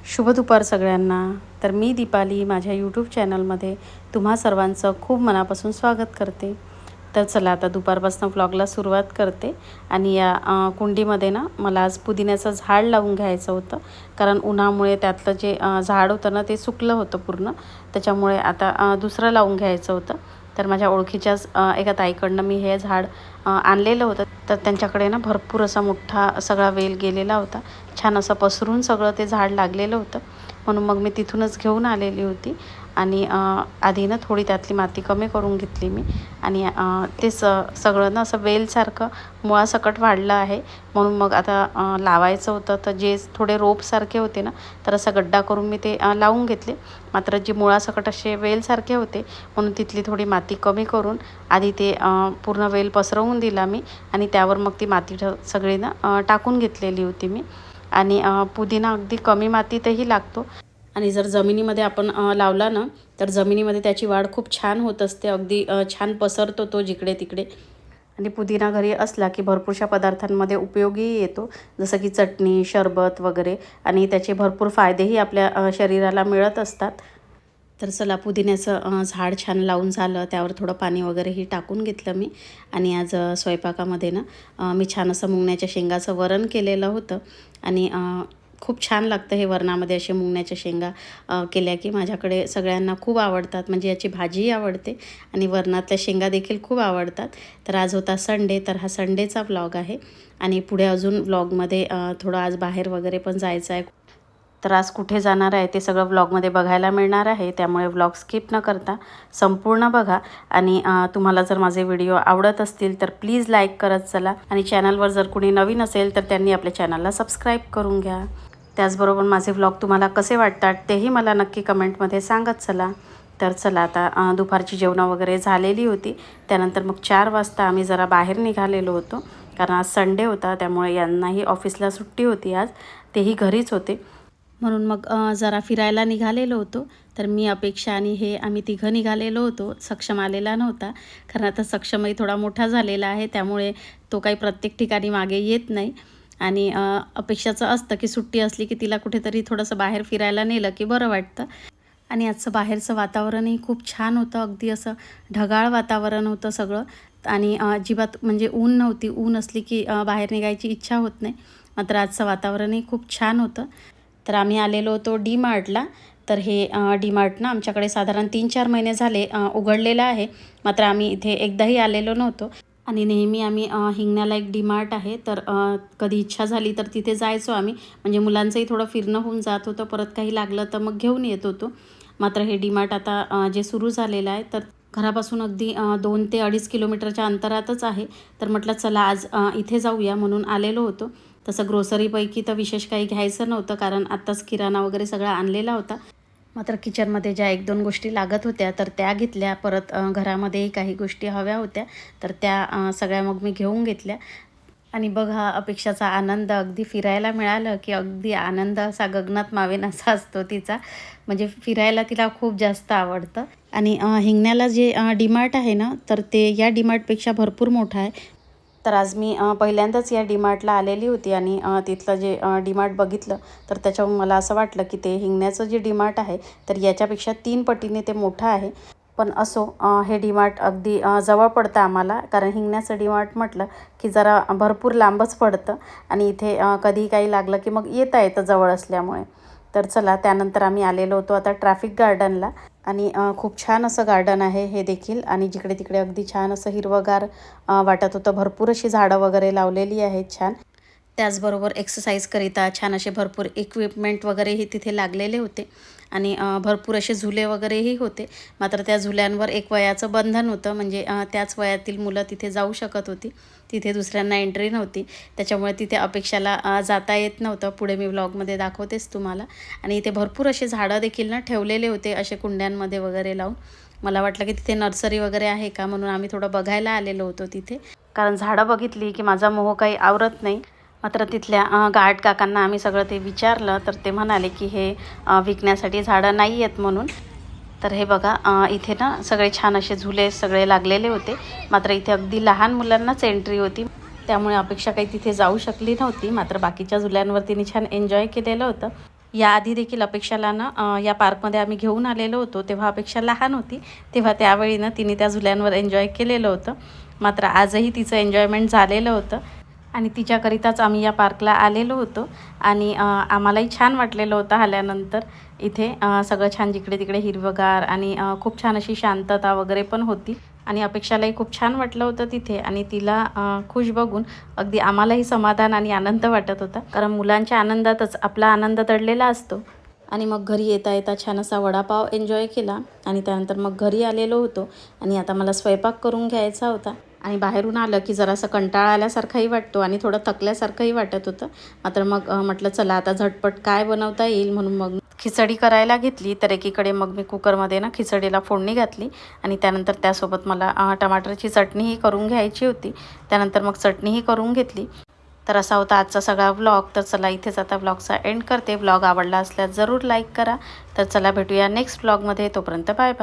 शुभ दुपार सगळ्यांना। तर मी दीपाली माझ्या यूट्यूब चॅनलमध्ये तुम्हा सर्वांचं खूप मनापासून स्वागत करते। तर चला आता दुपारपासून व्लॉगला सुरुवात करते। आणि या कुंडीमध्ये ना मला आज पुदिन्याचं झाड लावून घ्यायचं होतं, कारण उन्हामुळे त्यातलं जे झाड होतं ना ते सुकलं होतं पूर्ण, त्याच्यामुळे आता दुसरं लावून घ्यायचं होतं। तर माझ्या ओळखीच्याच एका ताईकडनं मी हे झाड आणलेलं होतं। तर त्यांच्याकडे ना भरपूर असा मोठा सगळा वेल गेलेला होता, छान असं पसरून सगळं ते झाड लागलेलं होतं, म्हणून मग मी तिथूनच घेऊन आलेली होती। आणि आधी ना थोडी त्यातली माती कमी करून घेतली मी, आणि ते सगळं ना असं वेलसारखं मुळासकट वाढलं आहे, म्हणून मग आता लावायचं होतं। तर जे थोडे रोपसारखे होते ना, तर असा गड्डा करून मी ते लावून घेतले। मात्र जे मुळासकट असे वेलसारखे होते, म्हणून तिथली थोडी माती कमी करून आधी ते पूर्ण वेल पसरवून दिला मी, आणि त्यावर मग ती माती सगळी ना टाकून घेतलेली होती मी। आणि पुदिना अगदी कमी मातीतही लागतो, आणि जर जमिनीमध्ये आपण लावला ना, तर जमिनीमध्ये त्याची वाढ खूप छान होत असते, अगदी छान पसरतो तो जिकडे तिकडे। आणि पुदिना घरी असला की भरपूरशा पदार्थांमध्ये उपयोगी येतो, जसं की चटणी, सरबत वगैरे, आणि त्याचे भरपूर फायदेही आपल्या शरीराला मिळत असतात। तर चला पुदिन्याचं झाड छान लावून झालं, त्यावर थोडं पाणी वगैरेही टाकून घेतलं मी। आणि आज स्वयंपाकामध्ये ना मी छान असं मुंगण्याच्या शेंगाचं वरण केलेलं होतं, आणि खूप छान लागतं हे वरणामध्ये असे मुंगण्याच्या शेंगा केल्या की माझ्याकडे सगळ्यांना खूप आवडतात, म्हणजे याची भाजीही आवडते आणि वरणातल्या शेंगा देखील खूप आवडतात। तर आज होता संडे, तर हा संडेचा व्लॉग आहे, आणि पुढे अजून व्लॉगमध्ये थोडं आज बाहेर वगैरे पण जायचं आहे। तर आज कुठे जाणार आहे ते सगळं व्लॉगमध्ये बघायला मिळणार आहे, त्यामुळे व्लॉग स्किप न करता संपूर्ण बघा। आणि तुम्हाला जर माझे व्हिडिओ आवडत असतील तर प्लीज लाईक करत चला, आणि चॅनलवर जर कुणी नवीन असेल तर त्यांनी आपल्या चॅनलला सबस्क्राईब करून घ्या। त्याचबरोबर माझे व्लॉग तुम्हाला कसे वाटतात तेही मला नक्की कमेंटमध्ये सांगत चला। तर चला आता दुपारची जेवणं वगैरे झालेली होती, त्यानंतर मग 4 वाजता आम्ही जरा बाहेर निघालेलो होतो, कारण आज संडे होता, त्यामुळे यांनाही ऑफिसला सुट्टी होती आज, तेही घरीच होते, म्हणून मग जरा फिरायला निघालेलो होतो। तर मी, अपेक्षा आणि हे आम्ही तिघं निघालेलो होतो, सक्षम आलेला नव्हता, कारण आता सक्षमही थोडा मोठा झालेला आहे, त्यामुळे तो काही प्रत्येक ठिकाणी मागे येत नाही। आणि अपेक्षाचं असतं की सुट्टी असली की तिला कुठेतरी थोडंसं बाहेर फिरायला नेलं की बरं वाटतं। आणि आजचं बाहेरचं वातावरणही खूप छान होतं, अगदी असं ढगाळ वातावरण होतं सगळं, आणि अजिबात म्हणजे ऊन नव्हती, ऊन असली की बाहेर निघायची इच्छा होत नाही, मात्र आजचं वातावरणही खूप छान होतं। तर आम्ही आलेलो होतो डी मार्टला। तर हे डी मार्ट ना आमच्याकडे साधारण 3-4 महिने झाले उघडलेलं आहे, मात्र आम्ही इथे एकदाही आलेलो नव्हतो। आणि नेहमी आम्ही हिंगण्याला एक डी मार्ट आहे, तर कधी इच्छा झाली तर तिथे जायचो आम्ही, म्हणजे मुलांचंही थोडं फिरणं होऊन जात होतं, परत काही लागलं तर मग घेऊन येत होतो। मात्र हे डी मार्ट आता जे सुरू झालेलं आहे, तर घरापासून अगदी 2 ते 2.5 किलोमीटरच्या अंतरातच आहे। तर म्हटलं चला आज इथे जाऊया, म्हणून आलेलो होतो। तसं ग्रोसरीपैकी तर विशेष काही घ्यायचं नव्हतं, कारण आत्ताच किराणा वगैरे सगळा आणलेला होता, मात्र किचनमध्ये ज्या 1-2 गोष्टी लागत होत्या तर त्या घेतल्या, परत घरामध्येही काही गोष्टी हव्या होत्या, तर त्या सगळ्या मग मी घेऊन घेतल्या। आणि बघा अपेक्षाचा आनंद, अगदी फिरायला मिळालं की अगदी आनंद असा गगनात मावेनासा असतो तिचा, म्हणजे फिरायला तिला खूप जास्त आवडतं। आणि हिंगण्याला जे डी मार्ट आहे ना, तर ते या डी मार्टपेक्षा भरपूर मोठं आहे। तर आज मी पहिल्यांदाच या डी मार्टला आलेली होती, आणि तिथलं जे डी मार्ट बघितलं, तर त्याच्याहून मला असं वाटलं की ते हिंगण्याचं जे डी मार्ट आहे तर याच्यापेक्षा 3 पटीने ते मोठं आहे। पण असो, हे डी मार्ट अगदी जवळ पडतं आम्हाला, कारण हिंगण्याचं डी मार्ट म्हटलं की जरा भरपूर लांबच पडतं, आणि इथे कधी काही लागलं की मग येता येतं जवळ असल्यामुळे। तर चला त्यानंतर आम्ही आलेलो होतो आता ट्रॅफिक गार्डनला, आणि खूप छान असं गार्डन आहे हे देखील, आणि जिकडे तिकडे अगदी छान असं हिरवंगार वाटत होतं, भरपूर अशी झाडं वगैरे लावलेली आहेत छान। त्याचबरोबर एक्सरसाइजकरिता छान असे भरपूर इक्विपमेंट वगैरेही तिथे लागलेले होते, आणि भरपूर असे झुले वगैरेही होते, मात्र त्या झुल्यांवर एक वयाचं बंधन होतं, म्हणजे त्याच वयातील मुलं तिथे जाऊ शकत होती, तिथे दुसऱ्यांना एंट्री नव्हती, त्याच्यामुळे तिथे अपेक्षाला जाता येत नव्हतं। पुढे मी व्लॉगमध्ये दाखवतेच तुम्हाला। आणि इथे भरपूर असे झाडं देखील ना ठेवलेले होते, असे कुंड्यांमध्ये वगैरे लावून। मला वाटलं की तिथे नर्सरी वगैरे आहे का, म्हणून आम्ही थोडं बघायला आलेलो होतो तिथे, कारण झाडं बघितली की माझा मोह काही आवरत नाही। मात्र तिथल्या गार्ड काकांना आम्ही सगळं ते विचारलं, तर ते म्हणाले की हे विकण्यासाठी झाडं नाही आहेत म्हणून। तर हे बघा इथे ना सगळे छान असे झुले सगळे लागलेले होते, मात्र इथे अगदी लहान मुलांनाच एंट्री होती, त्यामुळे अपेक्षा काही तिथे जाऊ शकली नव्हती, मात्र बाकीच्या झुल्यांवर तिने छान एन्जॉय केलेलं होतं। याआधी देखील अपेक्षाला ना या पार्कमध्ये आम्ही घेऊन आलेलो होतो, तेव्हा अपेक्षा लहान होती. तेव्हा त्यावेळी ना तिने त्या झुल्यांवर एन्जॉय केलेलं होतं. मात्र आजही तिचं एन्जॉयमेंट झालेलं होतं आणि तिच्याकरिताच आम्ही या पार्कला आलेलो होतो. आणि आम्हालाही छान वाटलेलं होतं आल्यानंतर. इथे सगळं छान जिकडे तिकडे हिरवंगार आणि खूप छान अशी शांतता वगैरे पण होती. आणि अपेक्षालाही खूप छान वाटलं होतं तिथे. आणि तिला खुश बघून अगदी आम्हालाही समाधान आणि आनंद वाटत होता, कारण मुलांच्या आनंदातच आपला आनंद दडलेला असतो. आणि मग घरी येता येता छान असा वडापाव एन्जॉय केला आणि त्यानंतर मग घरी आलेलो होतो. आणि आता मला स्वयंपाक करून घ्यायचा होता. आणि बाहेरून आलं की जरासं कंटाळा आल्यासारखाही वाटतो आणि थोडं थकल्यासारखंही वाटत होतं. मात्र मग म्हटलं चला आता झटपट काय बनवता येईल, म्हणून मग खिचडी करायला घेतली. तर एकीकडे मग मी कुकरमध्ये ना खिचडीला फोडणी घातली आणि त्यानंतर त्यासोबत मला टमाटरची चटणीही करून घ्यायची होती. त्यानंतर मग चटणीही करून घेतली. तर असा होता आजचा सगळा व्लॉग. तर चला इथेच आता व्लॉगचा एंड करते. व्लॉग आवडला असल्यास जरूर लाईक करा. तर चला भेटूया नेक्स्ट व्लॉगमध्ये. तोपर्यंत बाय बाय.